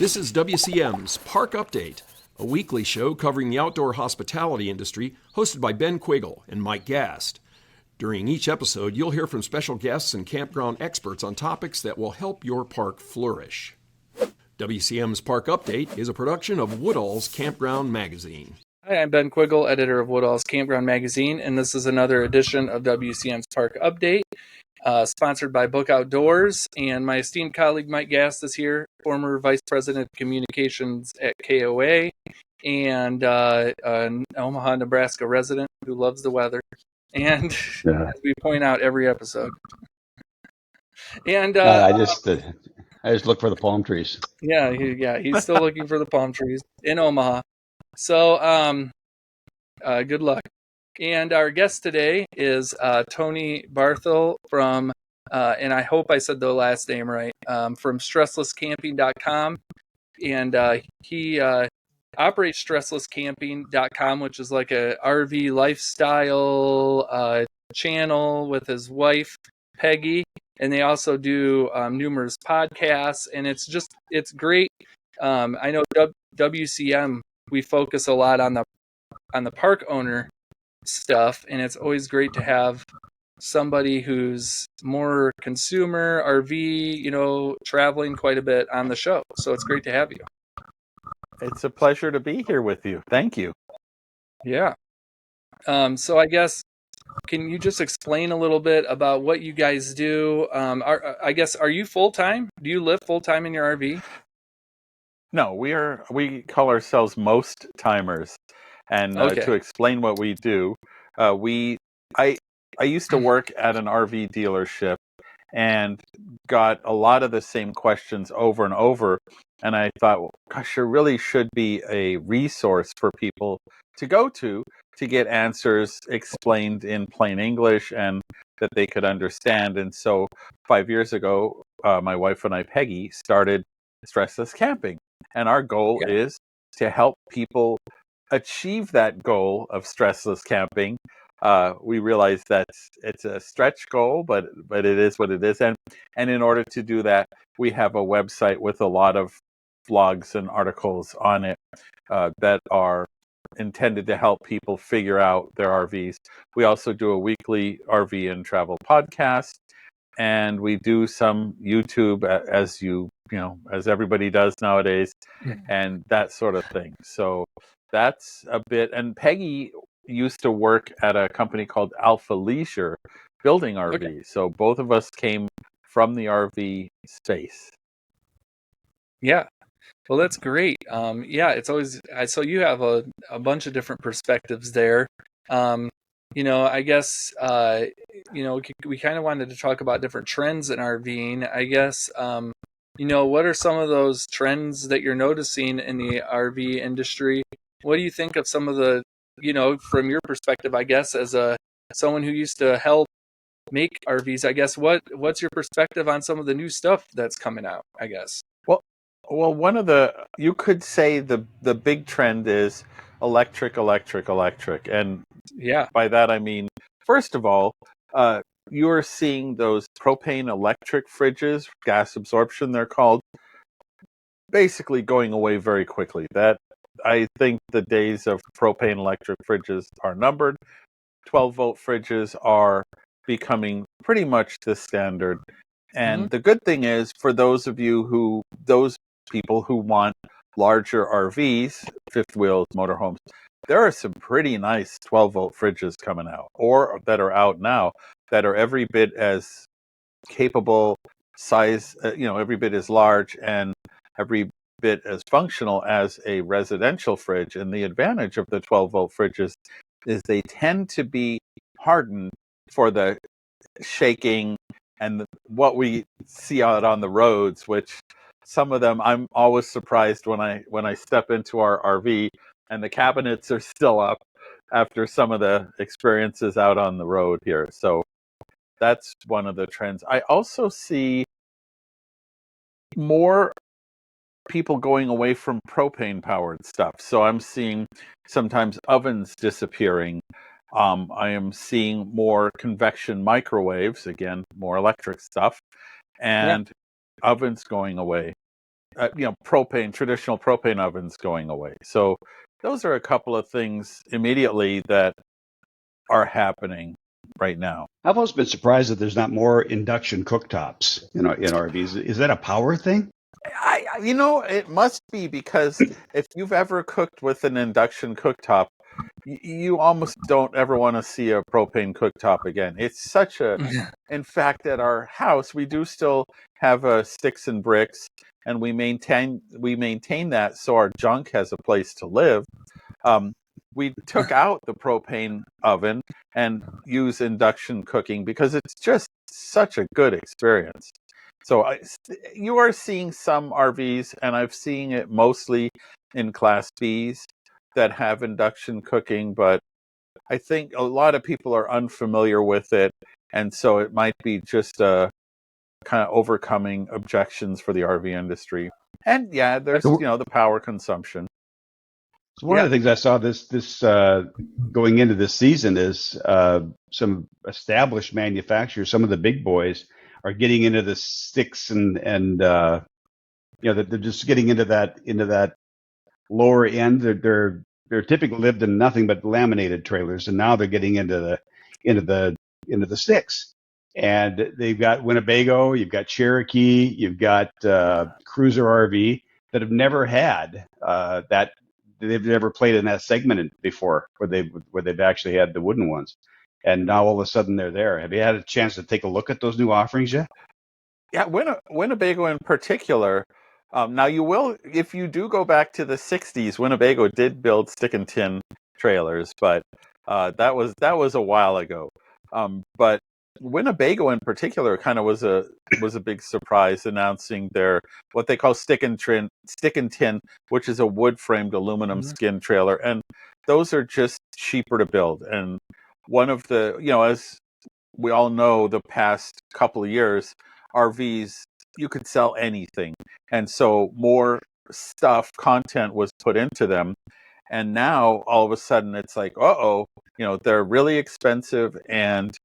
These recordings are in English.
This is WCM's Park Update, a weekly show covering the outdoor hospitality industry, hosted by Ben Quiggle and Mike Gast. During each episode, you'll hear from special guests and campground experts on topics that will help your park flourish. WCM's Park Update is a production of Woodall's Campground magazine. Hi, I'm Ben Quiggle, editor of Woodall's Campground magazine, and this is another edition of WCM's Park Update, sponsored by Book Outdoors. And my esteemed colleague Mike Gast is here, former vice president of communications at KOA, and an Omaha, Nebraska resident who loves the weather, and as we point out every episode. And I just look for the palm trees. Yeah, he's still looking for the palm trees in Omaha. So, good luck. And our guest today is Tony Barthel from, and I hope I said the last name right, from StressLessCamping.com. And he operates StressLessCamping.com, which is like a RV lifestyle channel with his wife, Peggy. And they also do numerous podcasts, and it's great. I know WCM, we focus a lot on the park owner stuff, and it's always great to have somebody who's more consumer, RV, traveling quite a bit on the show. So it's great to have you. It's a pleasure to be here with you. Thank you. Yeah. So I guess, can you just explain a little bit about what you guys do? Are you full-time? Do you live full-time in your RV? No, we call ourselves most timers. And to explain what we do, I used to work at an RV dealership and got a lot of the same questions over and over. And I thought, well, gosh, there really should be a resource for people to go to get answers explained in plain English and that they could understand. And so 5 years ago, my wife and I, Peggy, started StressLess Camping. And our goal is to help people achieve that goal of stressless camping. We realize that it's a stretch goal, but it is what it is. And in order to do that, we have a website with a lot of vlogs and articles on it that are intended to help people figure out their RVs. We also do a weekly RV and travel podcast, and we do some YouTube, as everybody does nowadays, and that sort of thing. So that's a bit. And Peggy used to work at a company called Alpha Leisure building RVs. Okay. So both of us came from the RV space. Yeah. Well, that's great. It's always, so you have a bunch of different perspectives there. I guess, we kind of wanted to talk about different trends in RVing. I guess, what are some of those trends that you're noticing in the RV industry? What do you think of some of the, from your perspective, I guess, as someone who used to help make RVs, I guess, what's your perspective on some of the new stuff that's coming out, I guess? Well, you could say the big trend is electric. And by that I mean, first of all, you're seeing those propane electric fridges, gas absorption they're called, basically going away very quickly. That I think the days of propane electric fridges are numbered. 12-volt fridges are becoming pretty much the standard. And the good thing is, for those people who want larger RVs, fifth wheels, motorhomes, there are some pretty nice 12-volt fridges coming out, or that are out now, that are every bit as capable, size, every bit as large and every bit as functional as a residential fridge. And the advantage of the 12-volt fridges is they tend to be hardened for the shaking and what we see out on the roads, which some of them, I'm always surprised when I step into our RV and the cabinets are still up after some of the experiences out on the road here. So that's one of the trends. I also see more people going away from propane powered stuff. So I'm seeing sometimes ovens disappearing. I am seeing more convection microwaves, again, more electric stuff, and ovens going away. traditional propane ovens going away. So those are a couple of things immediately that are happening right now. I've always been surprised that there's not more induction cooktops, in RVs. Is that a power thing? It must be, because if you've ever cooked with an induction cooktop, you almost don't ever want to see a propane cooktop again. It's such a, in fact, at our house, we do still have sticks and bricks, and we maintain that so our junk has a place to live. We took out the propane oven and use induction cooking because it's just such a good experience. So you are seeing some RVs, and I've seen it mostly in Class Bs that have induction cooking, but I think a lot of people are unfamiliar with it, and so it might be just kind of overcoming objections for the RV industry. And yeah, there's So, the power consumption. so one of the things I saw this going into this season is some established manufacturers, some of the big boys, are getting into the sticks and they're just getting into that lower end. They're typically lived in nothing but laminated trailers, and now they're getting into the sticks. And they've got Winnebago, you've got Cherokee, you've got Cruiser RV that have never had that. They've never played in that segment before, where they've actually had the wooden ones, and now all of a sudden they're there. Have you had a chance to take a look at those new offerings yet? Yeah, Winnebago in particular. Now you will, if you do go back to the '60s, Winnebago did build stick and tin trailers, but that was a while ago. But Winnebago in particular kind of was a big surprise, announcing their what they call stick and tin, which is a wood framed aluminum skin trailer, and those are just cheaper to build. And one of the, as we all know, the past couple of years, RVs, you could sell anything. And so more content was put into them. And now all of a sudden it's like, they're really expensive and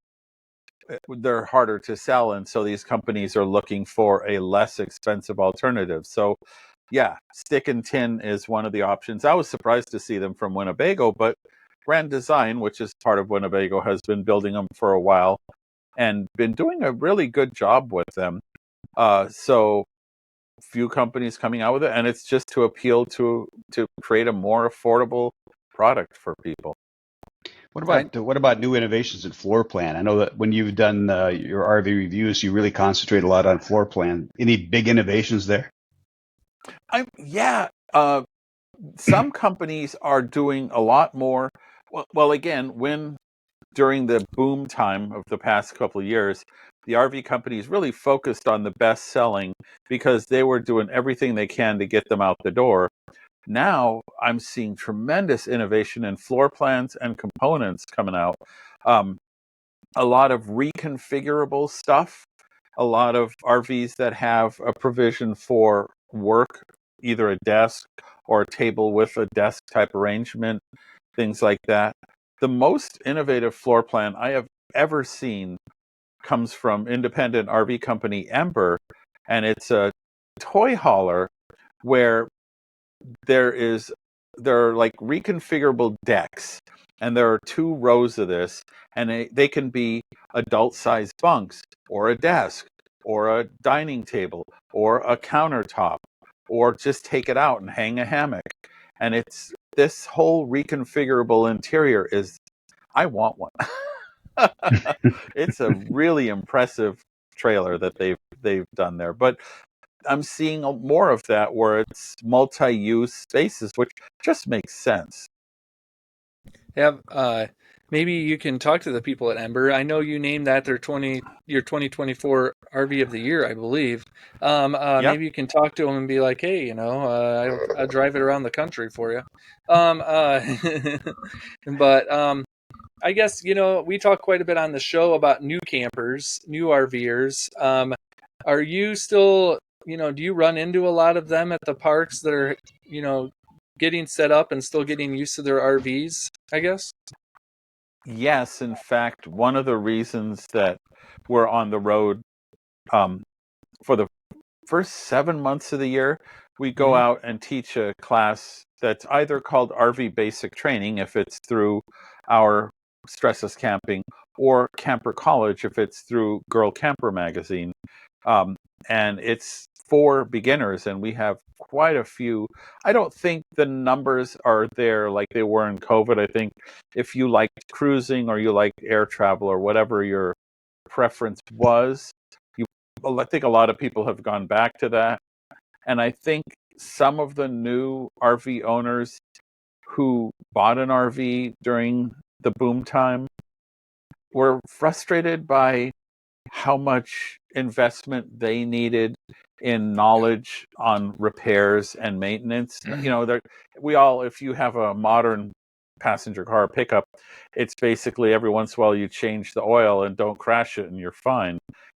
they're harder to sell. And so these companies are looking for a less expensive alternative. So yeah, stick and tin is one of the options. I was surprised to see them from Winnebago, but Grand Design, which is part of Winnebago, has been building them for a while and been doing a really good job with them. So few companies coming out with it, and it's just to appeal to create a more affordable product for people. What about new innovations in floor plan? I know that when you've done your RV reviews, you really concentrate a lot on floor plan. Any big innovations there? Some companies are doing a lot more. Well, again, during the boom time of the past couple of years, the RV companies really focused on the best selling because they were doing everything they can to get them out the door. Now I'm seeing tremendous innovation in floor plans and components coming out. A lot of reconfigurable stuff, a lot of RVs that have a provision for work, either a desk or a table with a desk type arrangement, things like that. The most innovative floor plan I have ever seen comes from independent RV company Ember, and it's a toy hauler where there are like reconfigurable decks, and there are 2 rows of this, and they can be adult sized bunks or a desk or a dining table or a countertop, or just take it out and hang a hammock. And it's this whole reconfigurable interior is, I want one. It's a really impressive trailer that they've done there. But I'm seeing more of that where it's multi-use spaces, which just makes sense. Yeah, maybe you can talk to the people at Ember. I know you named that your 2024 RV of the year, I believe. Yep. Maybe you can talk to them and be like, hey, I'll drive it around the country for you. But I guess, we talk quite a bit on the show about new campers, new RVers. Are you still, do you run into a lot of them at the parks that are, getting set up and still getting used to their RVs, I guess? Yes, in fact, one of the reasons that we're on the road for the first 7 months of the year, we go out and teach a class that's either called RV Basic Training, if it's through our StressLess Camping, or Camper College, if it's through Girl Camper Magazine. And it's for beginners, and we have quite a few. I don't think the numbers are there like they were in COVID. I think if you liked cruising or you liked air travel or whatever your preference was, I think a lot of people have gone back to that. And I think some of the new RV owners who bought an RV during the boom time were frustrated by how much investment they needed in knowledge on repairs and maintenance. You know, we all, if you have a modern passenger car pickup, it's basically every once in a while you change the oil and don't crash it and you're fine.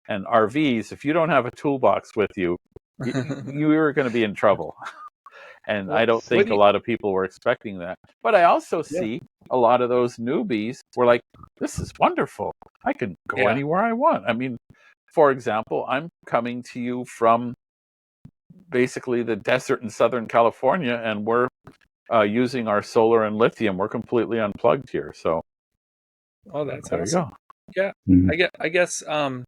And RVs, if you don't have a toolbox with you, you're going to be in trouble. And I don't think a lot of people were expecting that. But I also see a lot of those newbies were like, this is wonderful. I can go anywhere I want. I mean, for example, I'm coming to you from basically the desert in Southern California, and we're using our solar and lithium. We're completely unplugged here. So, that's there awesome. you go. Yeah, I guess. Man,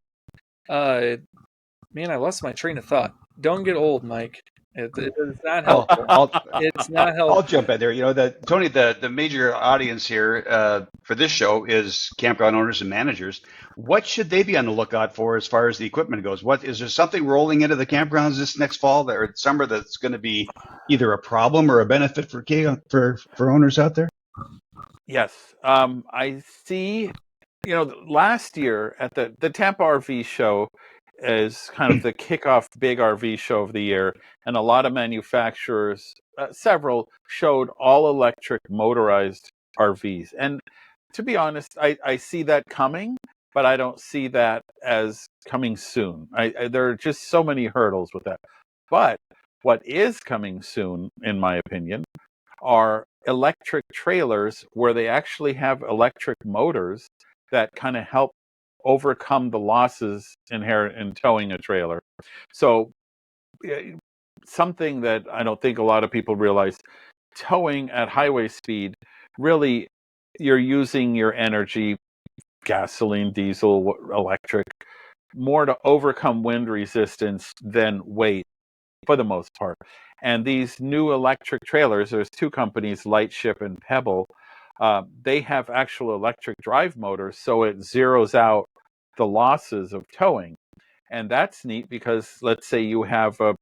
I lost my train of thought. Don't get old, Mike. It's not helpful. It's not helpful. I'll jump in there. You know, Tony, the major audience here for this show is campground owners and managers. What should they be on the lookout for as far as the equipment goes? Is there something rolling into the campgrounds this next fall or summer that's going to be either a problem or a benefit for owners out there? Yes, I see. You know, last year at the Tampa RV show is kind of the kickoff big RV show of the year, and a lot of manufacturers, several, showed all electric motorized RVs. And to be honest, I see that coming, but I don't see that as coming soon. There are just so many hurdles with that. But what is coming soon, in my opinion, are electric trailers where they actually have electric motors that kind of help overcome the losses inherent in towing a trailer. So something that I don't think a lot of people realize, towing at highway speed, really you're using your energy, gasoline, diesel, electric, more to overcome wind resistance than weight for the most part. And these new electric trailers, there's two companies, Lightship and Pebble, they have actual electric drive motors, so it zeroes out the losses of towing. And that's neat because let's say you have a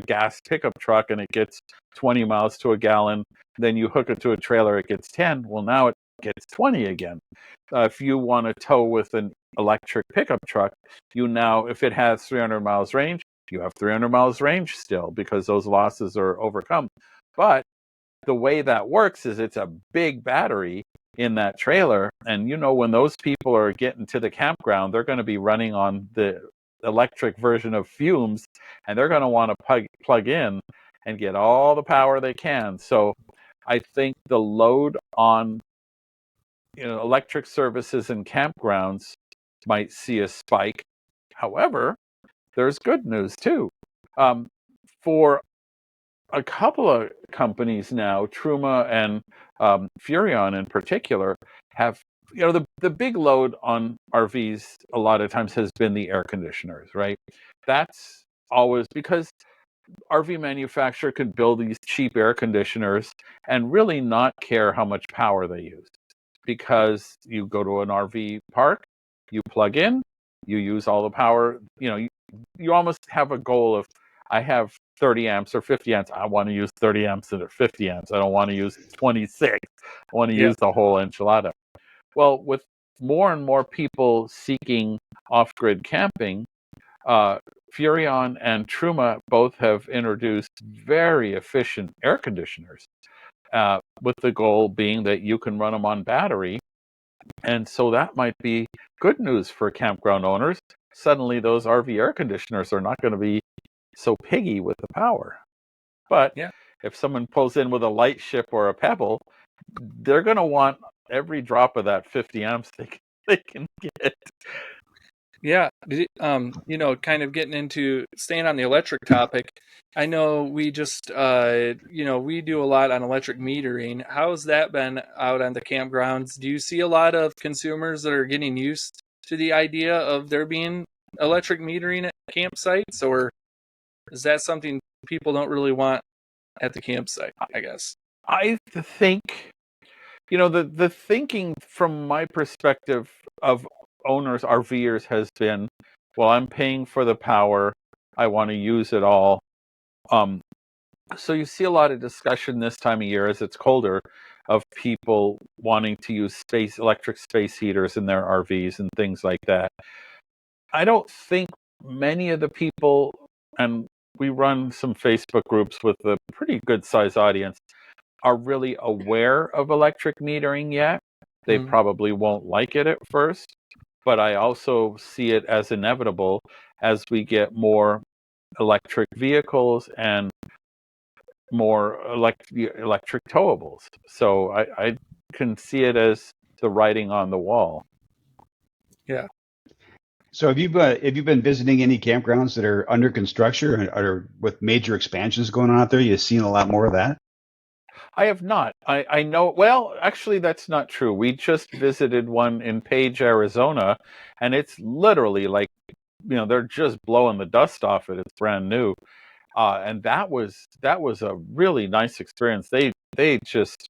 gas pickup truck and it gets 20 miles to a gallon, then you hook it to a trailer, it gets 10. Well, now it gets 20 again. If you want to tow with an electric pickup truck, if it has 300 miles range, you have 300 miles range still because those losses are overcome. But the way that works is it's a big battery in that trailer. And when those people are getting to the campground, they're going to be running on the electric version of fumes, and they're going to want to plug in and get all the power they can. So I think the load on electric services and campgrounds might see a spike. However, there's good news too. For a couple of companies now, Truma and Furrion in particular, have the big load on RVs a lot of times has been the air conditioners, right? That's always because RV manufacturer could build these cheap air conditioners and really not care how much power they use, because you go to an RV park, you plug in, you use all the power. You almost have a goal of, I have 30 amps or 50 amps. I want to use 30 amps or 50 amps. I don't want to use 26. I want to use the whole enchilada. Well, with more and more people seeking off-grid camping, Furrion and Truma both have introduced very efficient air conditioners, with the goal being that you can run them on battery. And so that might be good news for campground owners. Suddenly those RV air conditioners are not going to be so piggy with the power. But if someone pulls in with a Lightship or a Pebble, they're going to want every drop of that 50 amps they can get. Yeah, kind of getting into staying on the electric topic. I know we just, we do a lot on electric metering. How's that been out on the campgrounds? Do you see a lot of consumers that are getting used to the idea of there being electric metering at campsites, or is that something people don't really want at the campsite, I guess? I think, the thinking from my perspective of owners, RVers, has been, well, I'm paying for the power. I want to use it all. So you see a lot of discussion this time of year as it's colder of people wanting to use electric space heaters in their RVs and things like that. I don't think many of the people, and we run some Facebook groups with a pretty good size audience, are really aware of electric metering yet. They probably won't like it at first, but I also see it as inevitable as we get more electric vehicles and more electric towables. So I can see it as the writing on the wall. Yeah. So have you been visiting any campgrounds that are under construction or with major expansions going on out there? You've seen a lot more of that? I have not. I know. Well, actually, that's not true. We just visited one in Page, Arizona, and it's literally like, they're just blowing the dust off it. It's brand new, and that was a really nice experience. They just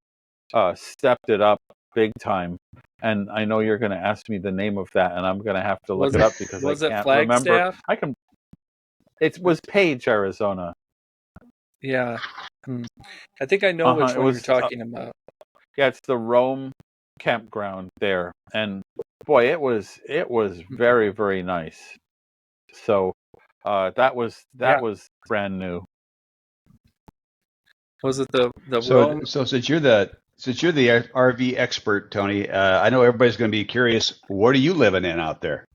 stepped it up big time. And I know you're going to ask me the name of that, and I'm going to have to look it up because I can't remember. It was Page, Arizona. Yeah. I think I know which one you're talking about. Yeah, it's the Rome Campground there. And boy, it was very, very nice. So that was brand new. Was it the Rome? So since you're the RV expert, Tony, I know everybody's going to be curious. What are you living in out there?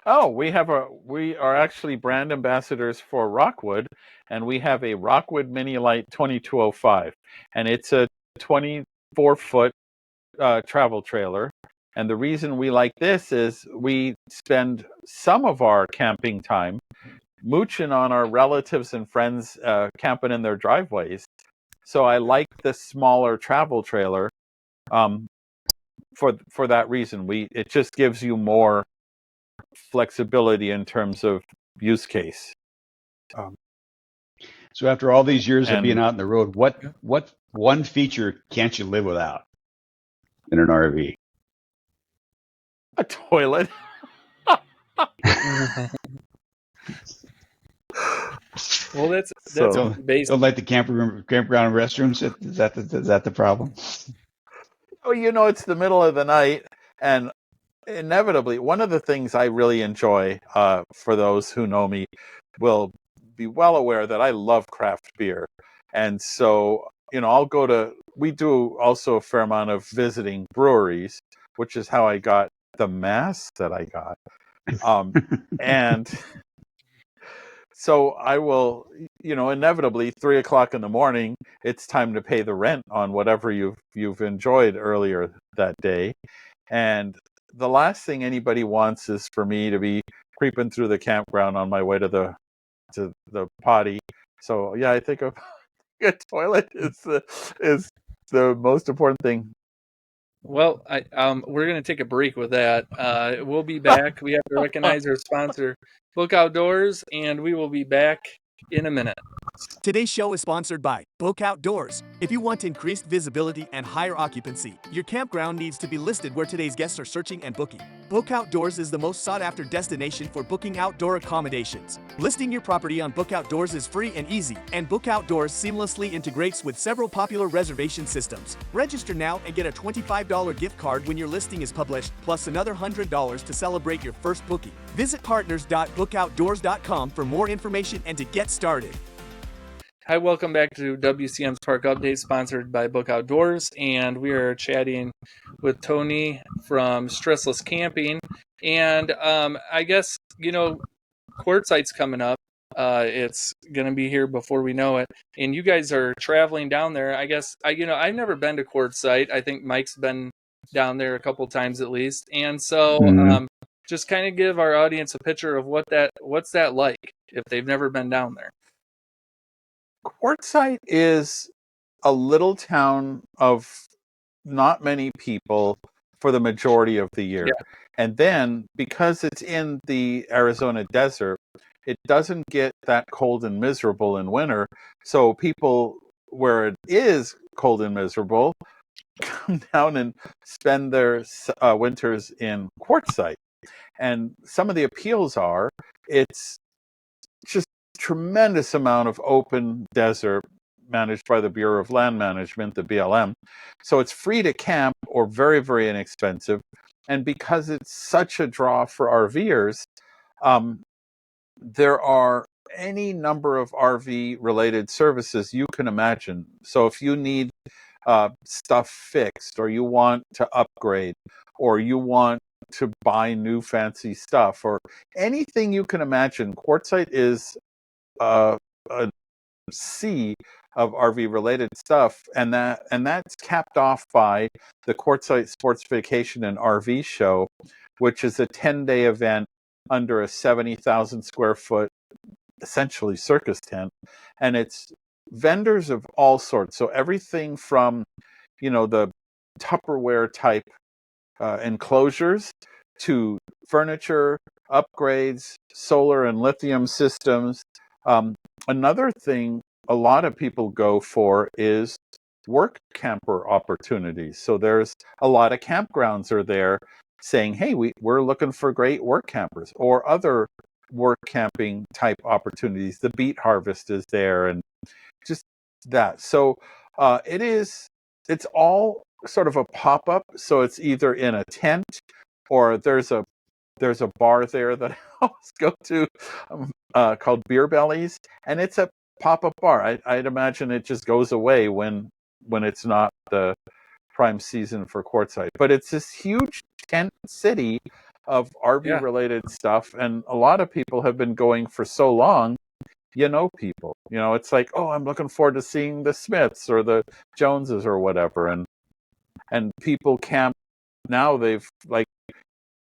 Oh, we are actually brand ambassadors for Rockwood, and we have a Rockwood Mini Lite 2205, and it's a 24-foot travel trailer. And the reason we like this is we spend some of our camping time mooching on our relatives and friends camping in their driveways. So I like the smaller travel trailer for that reason. It just gives you more flexibility in terms of use case. So after all these years of being out on the road, what one feature can't you live without in an RV? A toilet. Well, that's basic. Don't like the campground restrooms. Is that the problem? Oh, it's the middle of the night, and inevitably, one of the things I really enjoy, for those who know me, will be well aware that I love craft beer, and so we do also a fair amount of visiting breweries, which is how I got the mask that I got, and. So I will, inevitably 3:00 in the morning, it's time to pay the rent on whatever you've enjoyed earlier that day. And the last thing anybody wants is for me to be creeping through the campground on my way to the potty. So yeah, I think a toilet is the most important thing. Well, we're going to take a break with that. We'll be back. We have to recognize our sponsor, Book Outdoors, and we will be back in a minute. Today's show is sponsored by Book Outdoors. If you want increased visibility and higher occupancy, your campground needs to be listed where today's guests are searching and booking. Book Outdoors is the most sought-after destination for booking outdoor accommodations. Listing your property on Book Outdoors is free and easy, and Book Outdoors seamlessly integrates with several popular reservation systems. Register now and get a $25 gift card when your listing is published, plus another $100 to celebrate your first booking. Visit partners.bookoutdoors.com for more information and to get started. Hi, welcome back to WCM's Park Update, sponsored by Book Outdoors, and we are chatting with Tony from StressLess Camping. And I guess, Quartzsite's coming up. It's going to be here before we know it. And you guys are traveling down there. I guess, I've never been to Quartzsite. I think Mike's been down there a couple times at least. And so just kind of give our audience a picture of what's that like if they've never been down there. Quartzsite is a little town of not many people for the majority of the year. Yeah. And then because it's in the Arizona desert, it doesn't get that cold and miserable in winter. So people where it is cold and miserable come down and spend their winters in Quartzsite. And some of the appeals are it's just tremendous amount of open desert managed by the Bureau of Land Management, the BLM. So it's free to camp or very, very inexpensive. And because it's such a draw for RVers, there are any number of RV related services you can imagine. So if you need stuff fixed, or you want to upgrade, or you want to buy new fancy stuff, or anything you can imagine, Quartzsite is a sea of RV related stuff, and that's capped off by the Quartzsite Sports Vacation and RV Show, which is a 10-day event under a 70,000 square foot essentially circus tent, and it's vendors of all sorts. So everything from the Tupperware type enclosures to furniture, upgrades, solar and lithium systems. Another thing a lot of people go for is work camper opportunities. So there's a lot of campgrounds are there saying, hey, we're looking for great work campers, or other work camping type opportunities. The beet harvest is there, and just that. So it's all sort of a pop-up. So it's either in a tent, or there's a bar there that I always go to called Beer Bellies, and it's a pop-up bar. I'd imagine it just goes away when it's not the prime season for Quartzsite. But it's this huge tent city of RV related stuff, and a lot of people have been going for so long. People. It's like, oh, I'm looking forward to seeing the Smiths or the Joneses or whatever, and people camp now. They've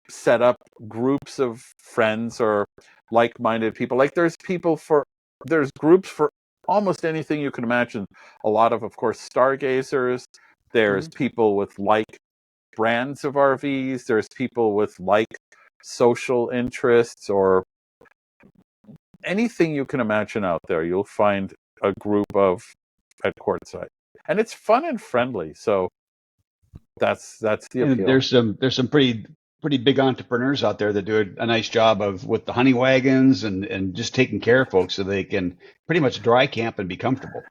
set up groups of friends or like-minded people. There's groups for almost anything you can imagine. A lot of course, stargazers. There's people with brands of RVs. There's people with social interests, or anything you can imagine out there. You'll find a group of at Quartzsite, and it's fun and friendly. So that's the appeal. And there's some pretty big entrepreneurs out there that do a nice job with the honey wagons and just taking care of folks so they can pretty much dry camp and be comfortable.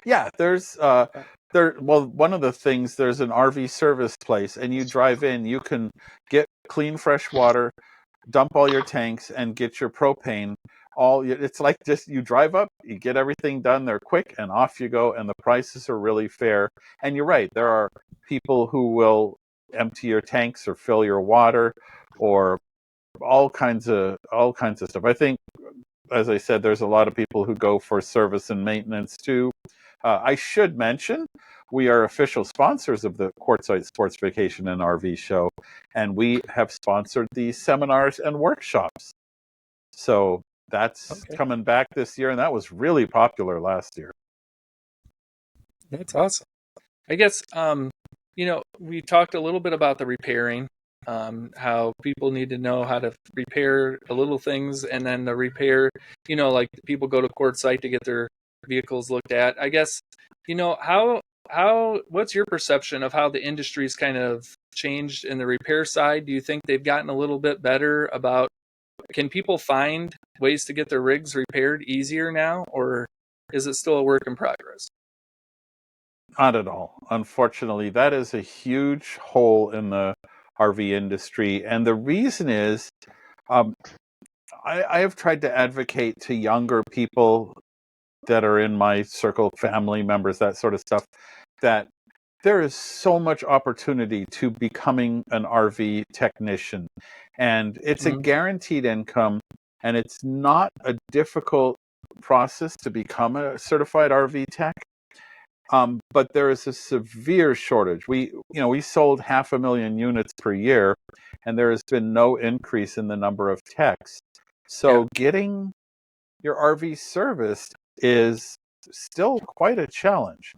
Yeah, there's one of the things, there's an RV service place, and you drive in, you can get clean fresh water, dump all your tanks, and get your propane. It's like just you drive up, you get everything done, they're quick, and off you go, and the prices are really fair. And you're right, there are people who will empty your tanks or fill your water, or all kinds of stuff. I think, as I said, there's a lot of people who go for service and maintenance too. I should mention, we are official sponsors of the Quartzsite Sports Vacation and RV Show, and we have sponsored the seminars and workshops. So that's coming back this year, and that was really popular last year. That's awesome. I guess, we talked a little bit about the repairing, how people need to know how to repair the little things, and then the repair, people go to Quartzsite to get their vehicles looked at. I guess, what's your perception of how the industry's kind of changed in the repair side? Do you think they've gotten a little bit better about, can people find ways to get their rigs repaired easier now, or is it still a work in progress? Not at all. Unfortunately, that is a huge hole in the RV industry. And the reason is, I have tried to advocate to younger people that are in my circle, family members, that sort of stuff, that there is so much opportunity to becoming an RV technician. And it's a guaranteed income, and it's not a difficult process to become a certified RV tech. But there is a severe shortage. We sold 500,000 units per year, and there has been no increase in the number of techs. So getting your RV serviced is still quite a challenge.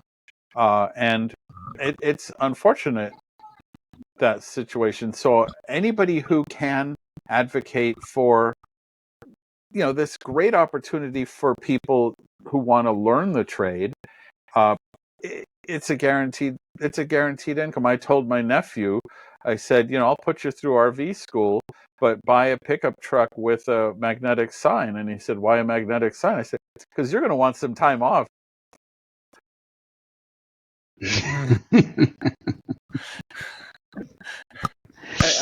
And it's unfortunate, that situation. So anybody who can advocate for, this great opportunity for people who want to learn the trade, it's a guaranteed income. I told my nephew, I said, I'll put you through RV school, but buy a pickup truck with a magnetic sign. And he said, why a magnetic sign? I said, because you're going to want some time off.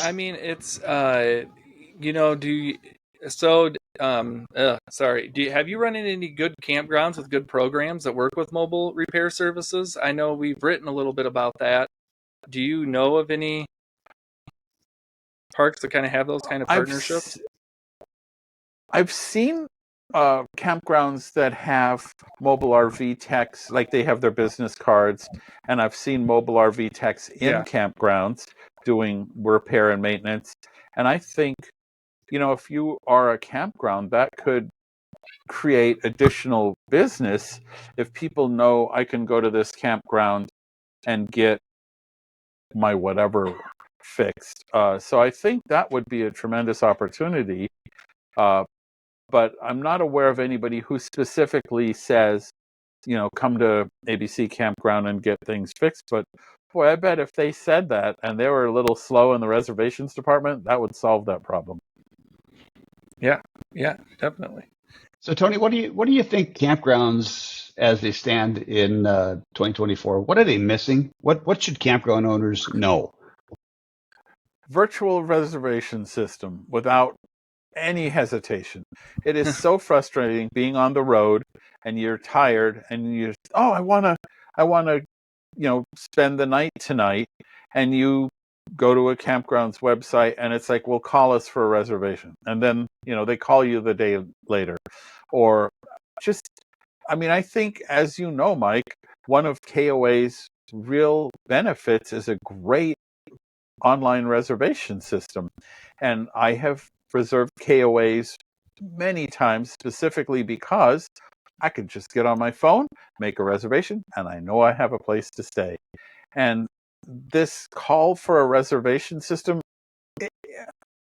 I mean, it's sorry. Have you run into any good campgrounds with good programs that work with mobile repair services? I know we've written a little bit about that. Do you know of any parks that kind of have those kind of partnerships? I've seen campgrounds that have mobile RV techs, like they have their business cards, and I've seen mobile RV techs in campgrounds doing repair and maintenance. And I think, if you are a campground, that could create additional business if people know I can go to this campground and get my whatever fixed. So I think that would be a tremendous opportunity. But I'm not aware of anybody who specifically says, come to ABC Campground and get things fixed. But boy, I bet if they said that and they were a little slow in the reservations department, that would solve that problem. Yeah, definitely. So Tony, what do you think campgrounds as they stand in 2024? What are they missing? What should campground owners know? Virtual reservation system without any hesitation. It is so frustrating being on the road and you're tired and you I want to spend the night tonight, and you go to a campground's website and it's like, well, call us for a reservation, and then they call you the day later. Or just, I think, as you know, Mike, one of KOA's real benefits is a great online reservation system, and I have reserved KOAs many times specifically because I could just get on my phone, make a reservation, and I know I have a place to stay. And this call for a reservation system,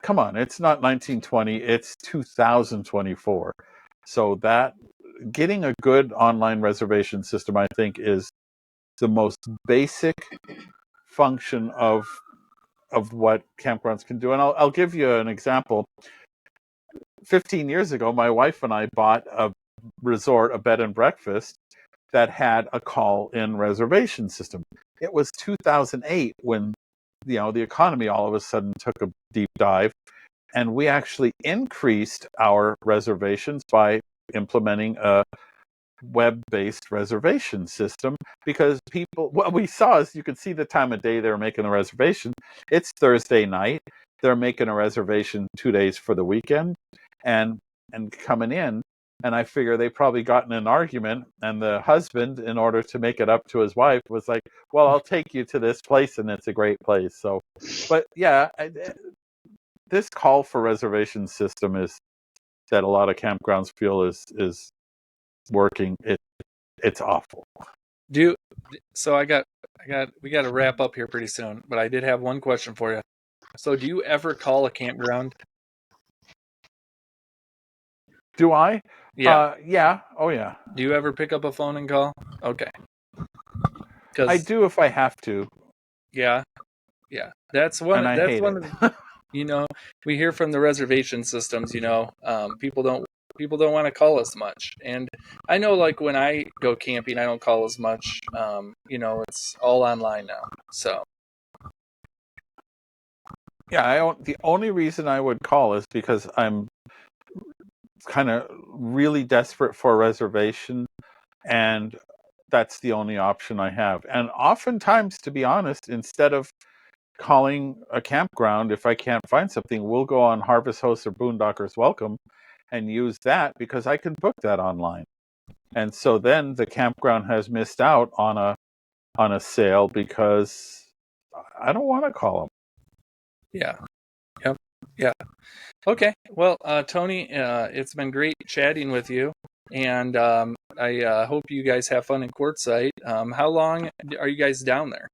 come on, it's not 1920, it's 2024. So that getting a good online reservation system, I think, is the most basic function of what campgrounds can do. And I'll give you an example. 15 years ago, my wife and I bought a resort, a bed and breakfast, that had a call-in reservation system. It was 2008 when the economy all of a sudden took a deep dive, and we actually increased our reservations by implementing a web-based reservation system, because what we saw is, you could see the time of day they were making the reservation. It's Thursday night. They're making a reservation 2 days for the weekend and coming in. And I figure they probably got in an argument, and the husband, in order to make it up to his wife, was like, well, I'll take you to this place, and it's a great place. So, but yeah, this call for reservation system is that a lot of campgrounds feel is working. It's awful. So we got to wrap up here pretty soon, but I did have one question for you. So do you ever call a campground? Do I? Yeah. Yeah. Oh, yeah. Do you ever pick up a phone and call? Okay. I do if I have to. Yeah. Yeah. That's one. And I hate it. We hear from the reservation systems. People don't want to call us much, and I know, like, when I go camping, I don't call as much. It's all online now. So. Yeah. The only reason I would call is because I'm kind of really desperate for a reservation, and that's the only option I have. And oftentimes, to be honest, instead of calling a campground, if I can't find something, we'll go on Harvest Hosts or Boondockers Welcome and use that, because I can book that online. And so then the campground has missed out on a sale because I don't want to call them. Yeah. Yep. Yeah. Okay. Well, Tony, it's been great chatting with you, and I hope you guys have fun in Quartzsite. How long are you guys down there?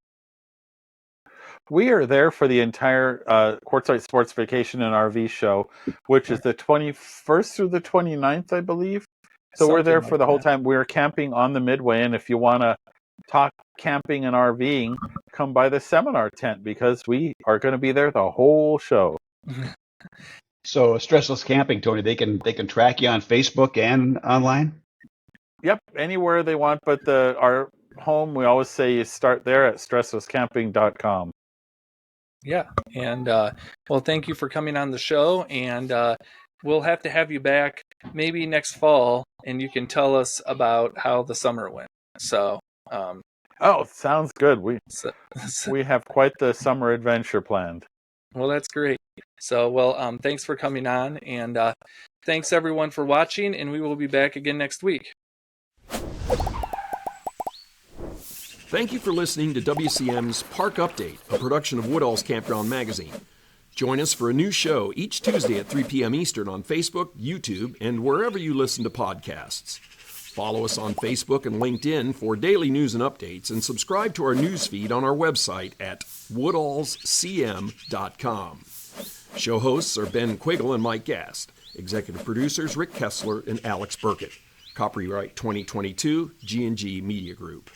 We are there for the entire Quartzsite Sports Vacation and RV show, which is the 21st through the 29th, I believe. So we're there for the whole time. We're camping on the Midway, and if you want to talk camping and RVing, come by the seminar tent because we are going to be there the whole show. So StressLess Camping, Tony, they can track you on Facebook and online? Yep, anywhere they want, but our home, we always say you start there at StressLessCamping.com. Yeah, and well, thank you for coming on the show, and we'll have to have you back maybe next fall, and you can tell us about how the summer went. So, sounds good. We have quite the summer adventure planned. Well, that's great. So, well, thanks for coming on, and thanks everyone for watching, and we will be back again next week. Thank you for listening to WCM's Park Update, a production of Woodall's Campground magazine. Join us for a new show each Tuesday at 3 p.m. Eastern on Facebook, YouTube, and wherever you listen to podcasts. Follow us on Facebook and LinkedIn for daily news and updates, and subscribe to our news feed on our website at woodallscm.com. Show hosts are Ben Quiggle and Mike Gast. Executive producers Rick Kessler and Alex Burkett. Copyright 2022, G&G Media Group.